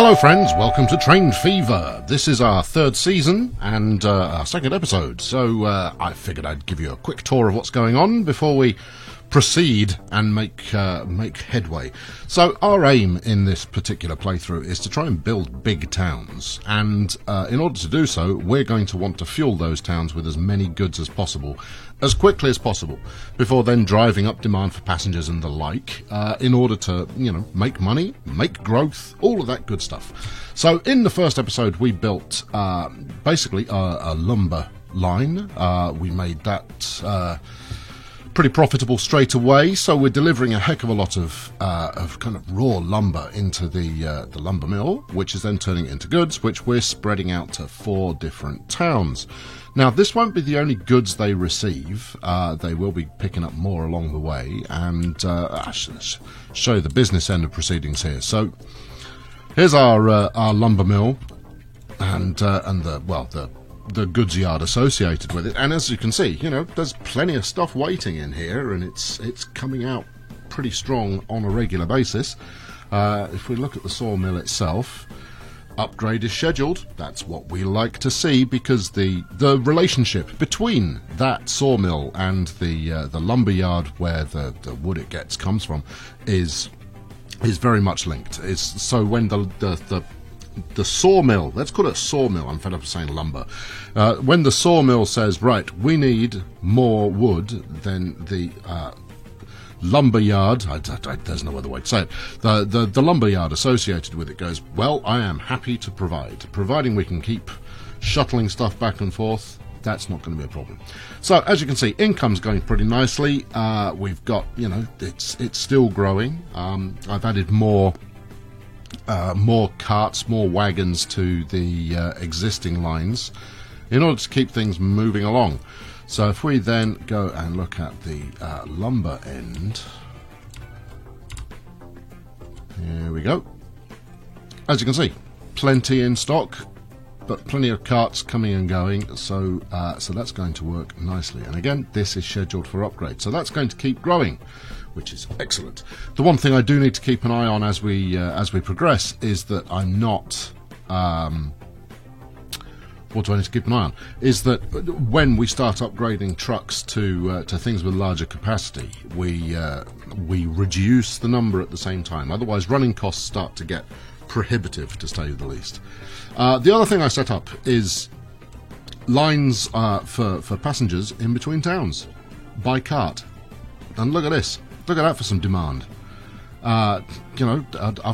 Hello friends, welcome to Train Fever. This is our third season and our second episode, so I figured I'd give you a quick tour of what's going on before we proceed and make headway. So our aim in this particular playthrough is to try and build big towns, and in order to do so we're going to want to fuel those towns with as many goods as possible, as quickly as possible, before then driving up demand for passengers and the like, in order to, make money, make growth, all of that good stuff. So in the first episode we built basically a lumber line. We made that pretty profitable straight away, so we're delivering a heck of a lot of kind of raw lumber into the lumber mill, which is then turning it into goods, which we're spreading out to 4 different towns. Now, this won't be the only goods they receive. They will be picking up more along the way, and I should show you the business end of proceedings here. So here's our lumber mill and the goods yard associated with it, and as you can see, there's plenty of stuff waiting in here, and it's coming out pretty strong on a regular basis. If we look at the sawmill itself, upgrade is scheduled. That's what we like to see, because the relationship between that sawmill and the lumber yard where the wood it gets comes from is very much linked. So when the sawmill, let's call it a sawmill, I'm fed up of saying lumber, when the sawmill says, right, we need more wood, then the lumber yard, there's no other way to say it, the lumber yard associated with it goes, well, I am happy to providing we can keep shuttling stuff back and forth. That's not going to be a problem. So as you can see, income's going pretty nicely. We've got, it's still growing. I've added more carts, more wagons to the existing lines in order to keep things moving along. So if we then go and look at the lumber end, here we go. As you can see, plenty in stock, but plenty of carts coming and going, so that's going to work nicely. And again, this is scheduled for upgrade, so that's going to keep growing, which is excellent. The one thing I do need to keep an eye on as we progress is that I'm not. What do I need to keep an eye on? Is that when we start upgrading trucks to things with larger capacity, we reduce the number at the same time. Otherwise, running costs start to get prohibitive, to say the least. The other thing I set up is lines for passengers in between towns by cart. And look at this. Look at that for some demand. I've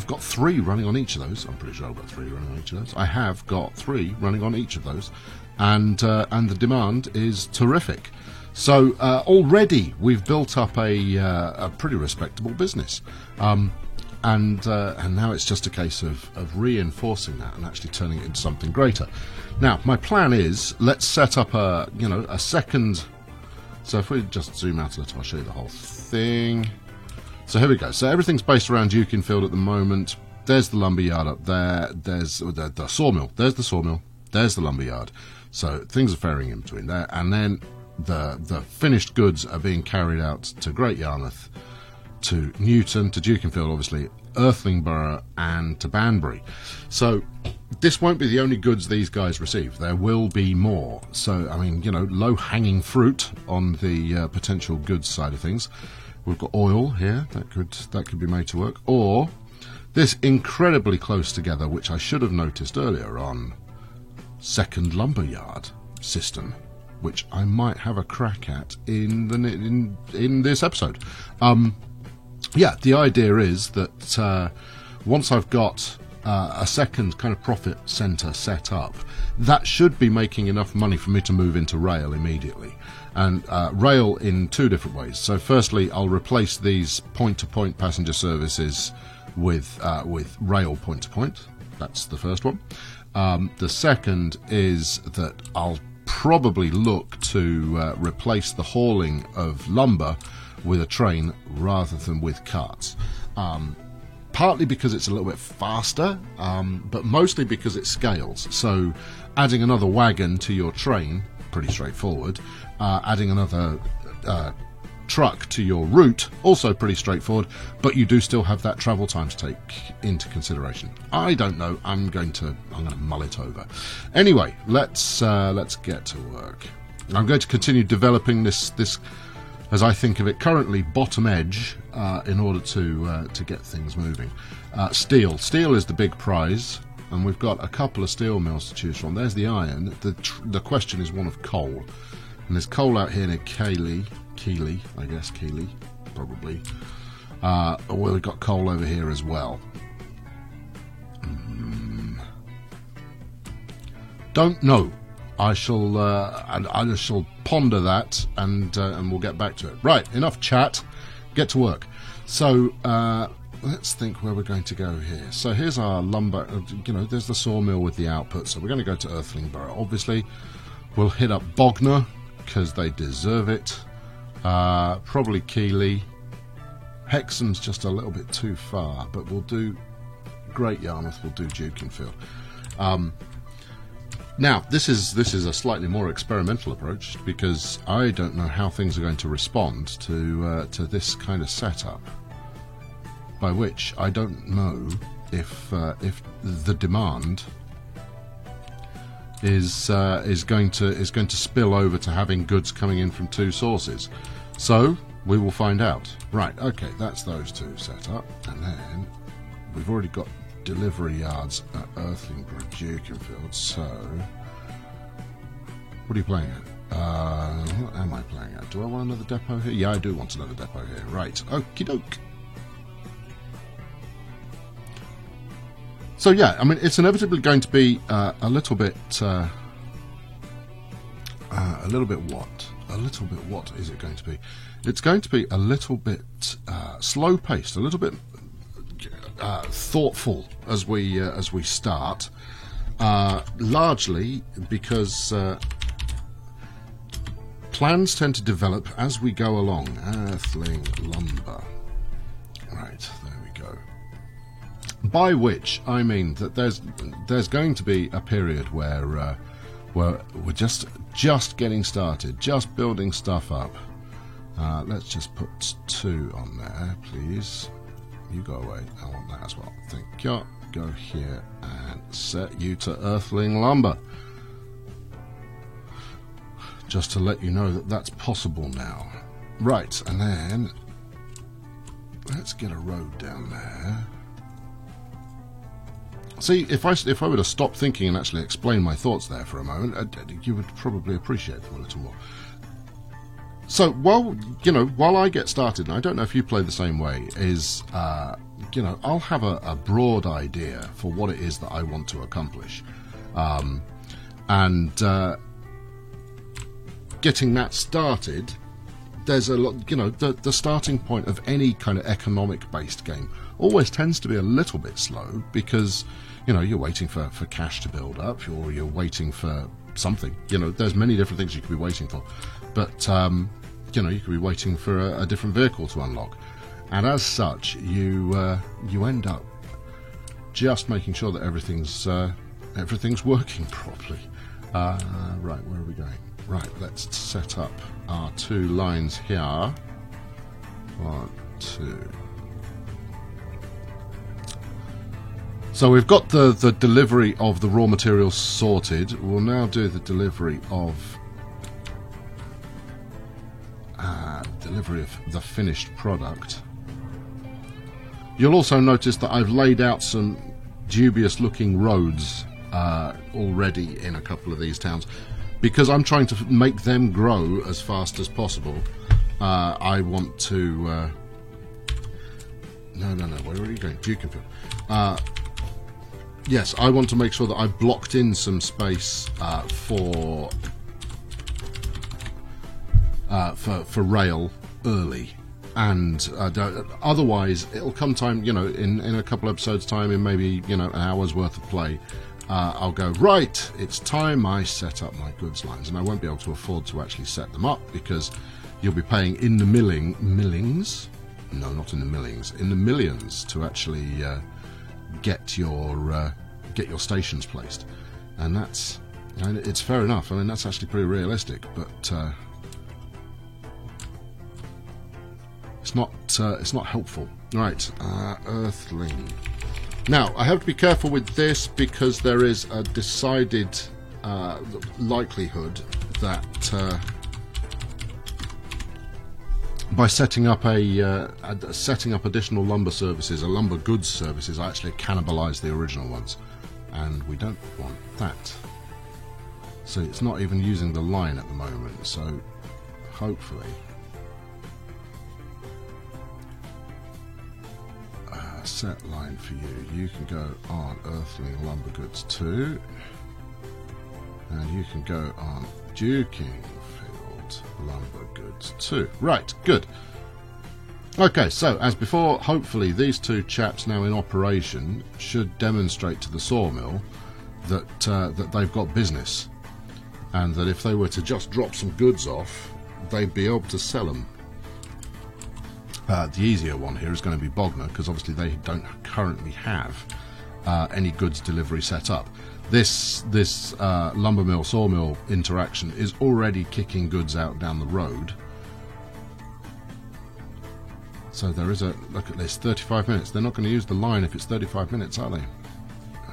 got 3 running on each of those. I'm pretty sure I've got 3 running on each of those. I have got 3 running on each of those, and the demand is terrific. So already we've built up a pretty respectable business, and now it's just a case of reinforcing that and actually turning it into something greater. Now my plan is, let's set up a second. So if we just zoom out a little, I'll show you the whole thing. So here we go. So everything's based around Dukinfield at the moment. There's the lumber yard up there. There's the sawmill. There's the sawmill. There's the lumber yard. So things are faring in between there. And then the finished goods are being carried out to Great Yarmouth, to Newton, to Dukinfield, obviously, Earthlingborough, and to Banbury. So this won't be the only goods these guys receive. There will be more. So, I mean, low-hanging fruit on the potential goods side of things. We've got oil here, that could be made to work. Or this incredibly close together, which I should have noticed earlier on, second lumberyard system, which I might have a crack at in this episode. Yeah, the idea is that once I've got a second kind of profit centre set up, that should be making enough money for me to move into rail immediately. And rail in 2 different ways. So firstly, I'll replace these point-to-point passenger services with rail point-to-point. That's the first one. The second is that I'll probably look to replace the hauling of lumber with a train rather than with carts. Partly because it's a little bit faster, but mostly because it scales. So adding another wagon to your train, pretty straightforward. Adding another truck to your route, also pretty straightforward, but you do still have that travel time to take into consideration. I don't know. I'm going to mull it over. Anyway, let's get to work. I'm going to continue developing this as I think of it currently, bottom edge, in order to get things moving. Steel is the big prize, and we've got a couple of steel mills to choose from. There's the iron. The question is one of coal, and there's coal out here near Keighley, probably. Well, we've got coal over here as well. Don't know. I shall ponder that, and we'll get back to it. Right, enough chat. Get to work. So let's think where we're going to go here. So here's our lumber. There's the sawmill with the output. So we're going to go to Earthlingborough. Obviously, we'll hit up Bognor because they deserve it. Probably Keighley. Hexham's just a little bit too far, but we'll do Great Yarmouth. We'll do Dukinfield. Now, this is a slightly more experimental approach because I don't know how things are going to respond to this kind of setup. By which I don't know if the demand is going to spill over to having goods coming in from two sources. So we will find out. Right. Okay, that's those two set up, and then we've already got delivery yards at Earthlingborough, Dukinfield. So, what are you playing at? What am I playing at? Do I want another depot here? Yeah, I do want another depot here. Right. Okie doke. So yeah, I mean, it's inevitably going to be a little bit what is it going to be? It's going to be a little bit slow-paced, a little bit thoughtful as we start, largely because plans tend to develop as we go along. Earthling lumber. Right, there we go. By which I mean that there's going to be a period where we're just getting started, just building stuff up. Let's just put 2 on there, please. You go away. I want that as well. Thank you. Go here and set you to Earthling lumber. Just to let you know that that's possible now. Right, and then let's get a road down there. See, if I were to stop thinking and actually explain my thoughts there for a moment, you would probably appreciate them a little more. So while I get started, and I don't know if you play the same way, is I'll have a broad idea for what it is that I want to accomplish, and getting that started. There's a lot, the starting point of any kind of economic-based game always tends to be a little bit slow because, you're waiting for cash to build up, or you're waiting for something. There's many different things you could be waiting for, but you could be waiting for a different vehicle to unlock, and as such, you end up just making sure that everything's working properly. Right, where are we going? Right, let's set up our 2 lines here. 1, 2. So we've got the delivery of the raw materials sorted. We'll now do the delivery of the finished product. You'll also notice that I've laid out some dubious looking roads already in a couple of these towns because I'm trying to make them grow as fast as possible. I want to no, where are you going? Dukinfield. Yes, I want to make sure that I've blocked in some space for rail early, and otherwise it'll come time, in a couple episodes time, in maybe an hour's worth of play, I'll go, right, it's time I set up my goods lines, and I won't be able to afford to actually set them up because you'll be paying in the millings, no, not in the millings, in the millions to actually get your stations placed, and it's fair enough. I mean, that's actually pretty realistic, but it's not helpful. Right, Earthling. Now, I have to be careful with this because there is a decided likelihood that by setting up additional lumber services, lumber goods services, I actually cannibalise the original ones, and we don't want that. So it's not even using the line at the moment. So hopefully, set line for you. You can go on Earthling Lumber Goods 2, and you can go on Dukingfield Lumber Goods 2. Right, good. Okay, so as before, hopefully these two chaps now in operation should demonstrate to the sawmill that that they've got business, and that if they were to just drop some goods off, they'd be able to sell them. The easier one here is going to be Bognor, because obviously they don't currently have any goods delivery set up. This lumber mill sawmill interaction is already kicking goods out down the road. So there is a look at this, 35 minutes. They're not going to use the line if it's 35 minutes, are they?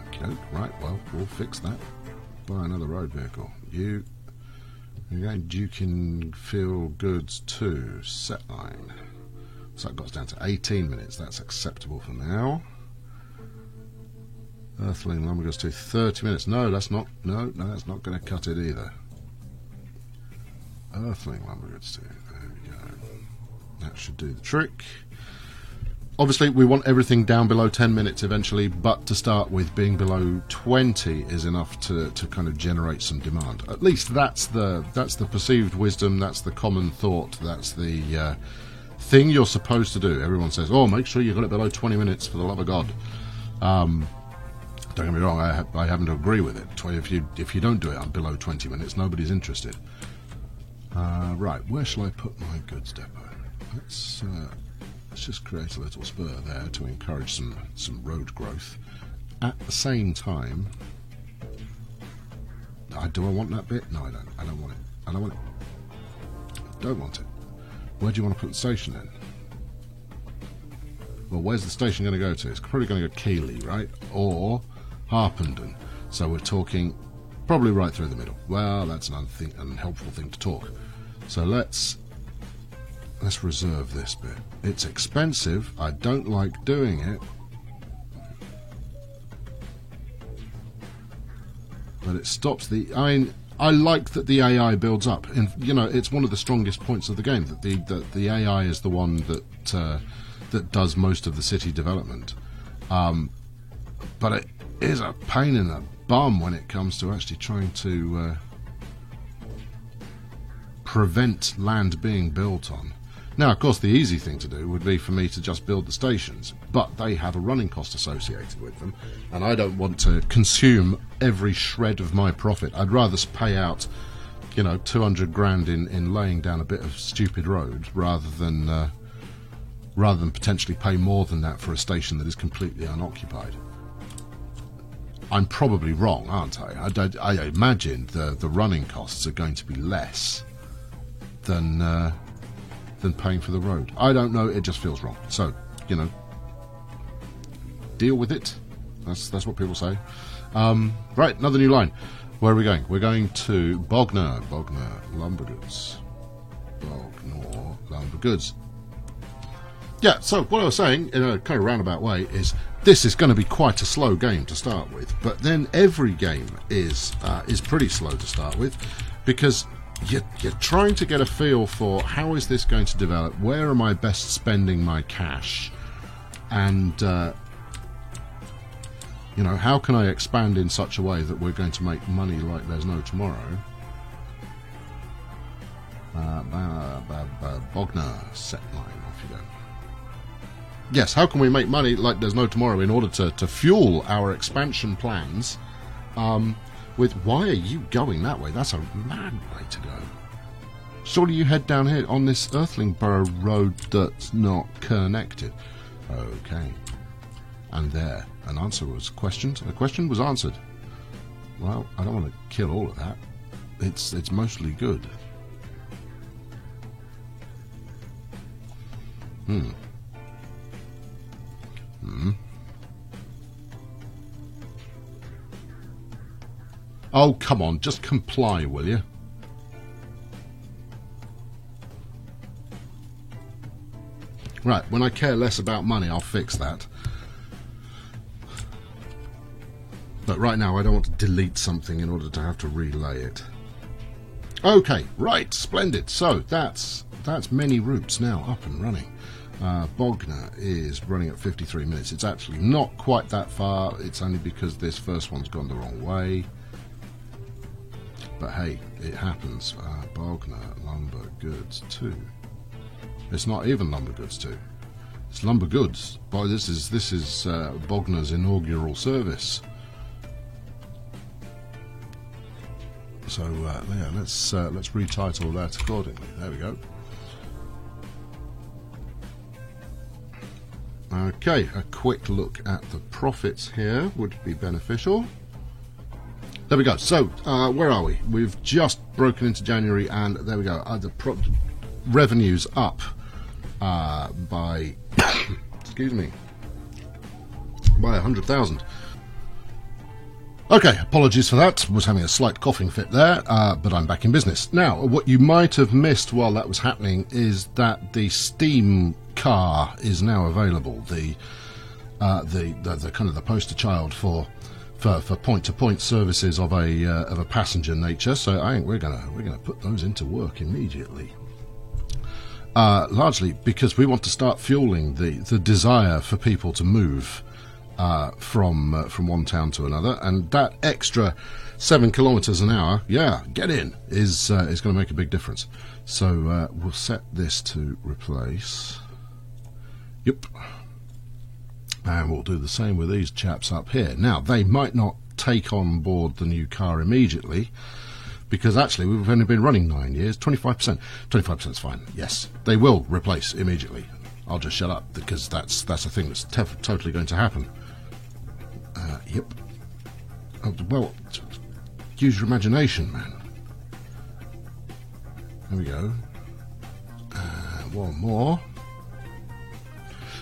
Okay, right. Well, we'll fix that. Buy another road vehicle. You're going Dukingfield Goods 2 set line. So that got us down to 18 minutes. That's acceptable for now. Earthling Lumber Goods 2 30 minutes. No, that's not. No, that's not going to cut it either. Earthling Lumber Goods 2. There we go. That should do the trick. Obviously, we want everything down below 10 minutes eventually, but to start with, being below 20 is enough to kind of generate some demand. At least that's the perceived wisdom. That's the common thought. That's the thing you're supposed to do. Everyone says, "Oh, make sure you got it below 20 minutes for the love of God." Don't get me wrong. I happen to agree with it. If you don't do it below 20 minutes, nobody's interested. Right, where shall I put my goods depot? Let's just create a little spur there to encourage some road growth. At the same time, do I want that bit? No, I don't. I don't want it. I don't want it. I don't want it. Where do you want to put the station in? Well, where's the station going to go to? It's probably going to go Keighley, right? Or Harpenden. So we're talking probably right through the middle. Well, that's an unhelpful thing to talk. So let's reserve this bit. It's expensive. I don't like doing it. But it stops the... I like that the AI builds up. And, you know, it's one of the strongest points of the game, that the AI is the one that does most of the city development. But it is a pain in the bum when it comes to actually trying to prevent land being built on. Now, of course, the easy thing to do would be for me to just build the stations, but they have a running cost associated with them, and I don't want to consume every shred of my profit. I'd rather pay out, you know, 200 grand in laying down a bit of stupid road rather than potentially pay more than that for a station that is completely unoccupied. I'm probably wrong, aren't I? I imagine the running costs are going to be less than paying for the road. I don't know, it just feels wrong. So, you know, deal with it. That's what people say. Right, another new line. Where are we going? We're going to Bognor Lumber Goods. Bognor Lumber Goods. Yeah, so what I was saying, in a kind of roundabout way, is this is going to be quite a slow game to start with, but then every game is pretty slow to start with, because you're trying to get a feel for how is this going to develop, where am I best spending my cash, and you know, how can I expand in such a way that we're going to make money like there's no tomorrow. Bognor set line, off you go. Yes, how can we make money like there's no tomorrow in order to fuel our expansion plans? With why are you going that way? That's a mad way to go. Surely you head down here on this Earthlingborough road that's not connected. Okay. And there, an answer was questioned. A question was answered. Well, I don't want to kill all of that. It's mostly good. Oh, come on, just comply, will you? Right, when I care less about money, I'll fix that. But right now, I don't want to delete something in order to have to relay it. Okay, right, splendid. So that's many routes now up and running. Bognor is running at 53 minutes. It's actually not quite that far. It's only because this first one's gone the wrong way. But hey, it happens. Bognor, Lumber Goods 2. It's not even Lumber Goods 2. It's Lumber Goods. Boy, this is Bognor's inaugural service. So yeah, let's retitle that accordingly. There we go. Okay, a quick look at the profits here would be beneficial. There we go. So where are we? We've just broken into January, and there we go. The revenues up by excuse me, by 100,000. Okay, apologies for that. Was having a slight coughing fit there, but I'm back in business. Now, what you might have missed while that was happening is that the Steam car is now available. The kind of the poster child for point-to-point services of a passenger nature. So I think we're gonna put those into work immediately. Largely because we want to start fueling the desire for people to move from one town to another, and that extra 7 kilometers an hour, yeah, get in, is going to make a big difference. So we'll set this to replace. Yep. And we'll do the same with these chaps up here. Now, they might not take on board the new car immediately, because actually we've only been running 9 years. 25%. 25% is fine. Yes, they will replace immediately. I'll just shut up, because that's a thing that's totally going to happen. Yep. Oh, well, use your imagination, man. There we go. One more.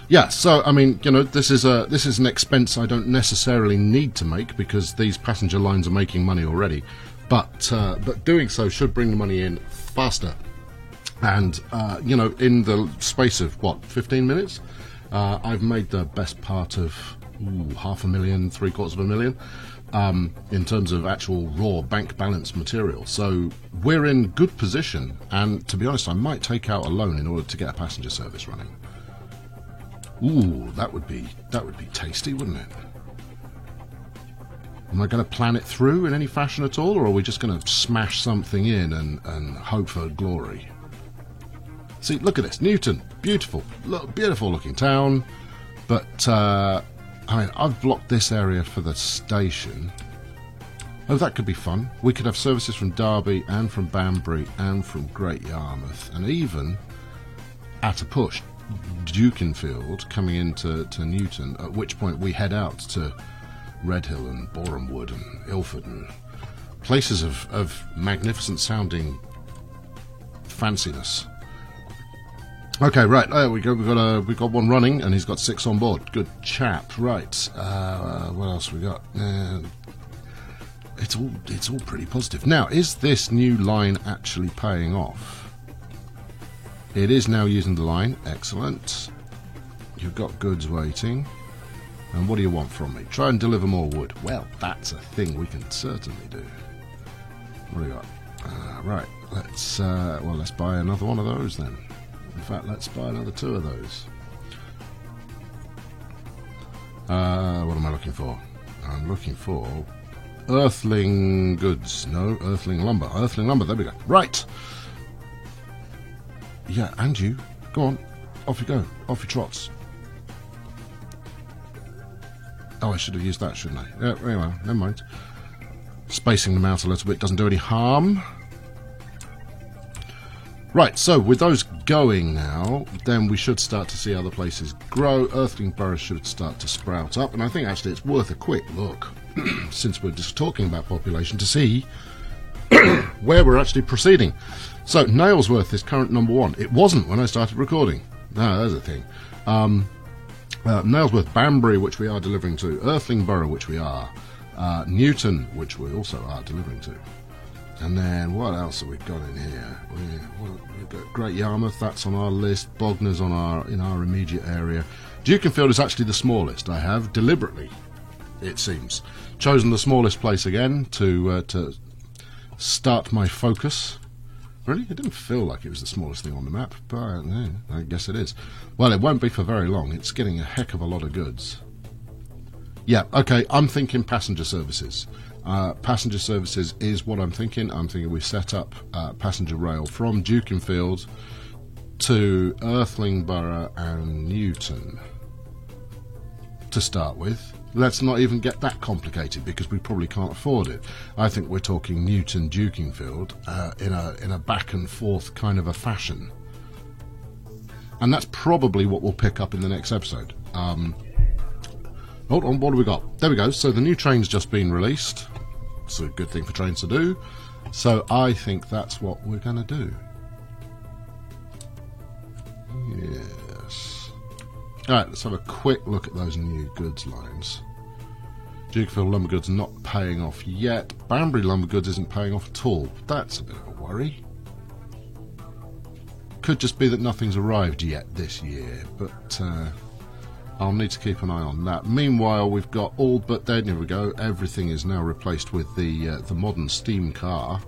Yeah, so I mean, you know, this is an expense I don't necessarily need to make, because these passenger lines are making money already. But doing so should bring the money in faster. And you know, in the space of what, 15 minutes, I've made the best part of $500,000, $750,000 in terms of actual raw bank balance material. So we're in good position, and to be honest, I might take out a loan in order to get a passenger service running. Ooh, that would be tasty, wouldn't it? Am I going to plan it through in any fashion at all, or are we just going to smash something in and hope for glory? See, look at this, Newton, beautiful looking town, but I mean, I've blocked this area for the station. Oh, that could be fun. We could have services from Derby and from Banbury and from Great Yarmouth, and even at a push, Dukinfield coming into Newton, at which point we head out to Redhill and Borehamwood and Ilford and places of magnificent sounding fanciness. Okay, right, there we go. We've got one running, and he's got 6 on board. Good chap. Right. What else we got? It's all pretty positive. Now, is this new line actually paying off? It is now using the line. Excellent. You've got goods waiting. And what do you want from me? Try and deliver more wood. Well, that's a thing we can certainly do. What do you got? Right. Let's buy another one of those then. In fact, let's buy another 2 of those. What am I looking for? I'm looking for Earthling goods. No, Earthling lumber. Earthling lumber, there we go. Right! Yeah, and you. Go on. Off you go. Off your trots. Oh, I should have used that, shouldn't I? Yeah, very well. Never mind. Spacing them out a little bit doesn't do any harm. Right, so with those going now, then we should start to see other places grow. Earthling boroughs should start to sprout up, and I think actually it's worth a quick look, since we're just talking about population, to see where we're actually proceeding. So Nailsworth is current number 1. It wasn't when I started recording. No, there's a thing. Nailsworth, Banbury, which we are delivering to. Earthlingborough, which we are. Newton, which we also are delivering to. And then what else have we got in here? We've got Great Yarmouth, that's on our list. Bognor's in our immediate area. Dukinfield is actually the smallest. I have deliberately, it seems, chosen the smallest place again to start my focus. Really? It didn't feel like it was the smallest thing on the map, but I guess it is. Well, it won't be for very long. It's getting a heck of a lot of goods. Yeah, okay, I'm thinking passenger services. Passenger services is what I'm thinking. I'm thinking we set up passenger rail from Dukinfield to Earthlingborough and Newton to start with. Let's not even get that complicated because we probably can't afford it. I think we're talking Newton Dukinfield in a back and forth kind of a fashion. And that's probably what we'll pick up in the next episode. Hold on, what do we got? There we go. So the new train's just been released. It's a good thing for trains to do. So I think that's what we're going to do. Yes. Alright, let's have a quick look at those new goods lines. Dukinfield Lumber Goods not paying off yet. Banbury Lumber Goods isn't paying off at all. That's a bit of a worry. Could just be that nothing's arrived yet this year, but I'll need to keep an eye on that. Meanwhile, we've got all but there we go. Everything is now replaced with the modern steam car,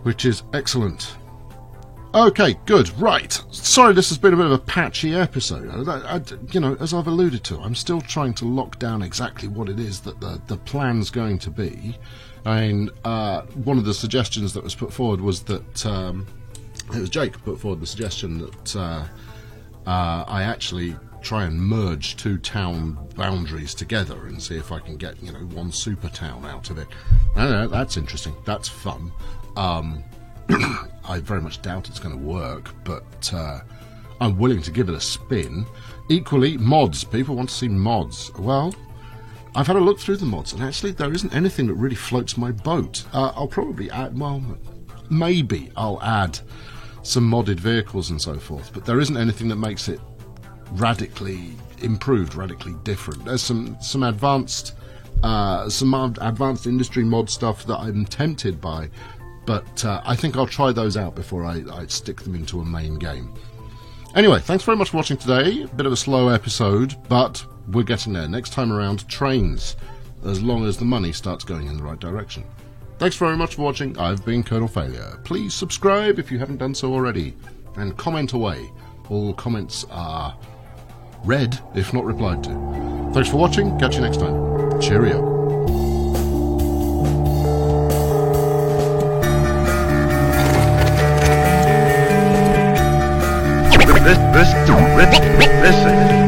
which is excellent. Okay, good. Right. Sorry, this has been a bit of a patchy episode. You know, as I've alluded to, I'm still trying to lock down exactly what it is that the plan's going to be. I mean, one of the suggestions that was put forward was that it was Jake put forward the suggestion that I actually try and merge two town boundaries together and see if I can get, you know, one super town out of it. I don't know, that's interesting. That's fun. I very much doubt it's going to work, but I'm willing to give it a spin. Equally, mods. People want to see mods. Well, I've had a look through the mods, and actually there isn't anything that really floats my boat. I'll probably add, well, maybe I'll add some modded vehicles and so forth, but there isn't anything that makes it radically improved, radically different. There's some advanced industry mod stuff that I'm tempted by, but I think I'll try those out before I stick them into a main game. Anyway, thanks very much for watching today. A bit of a slow episode, but we're getting there. Next time around, trains, as long as the money starts going in the right direction. Thanks very much for watching. I've been Colonel Failure. Please subscribe if you haven't done so already, and comment away. All comments are read, if not replied to. Thanks for watching. Catch you next time. Cheerio. Listen.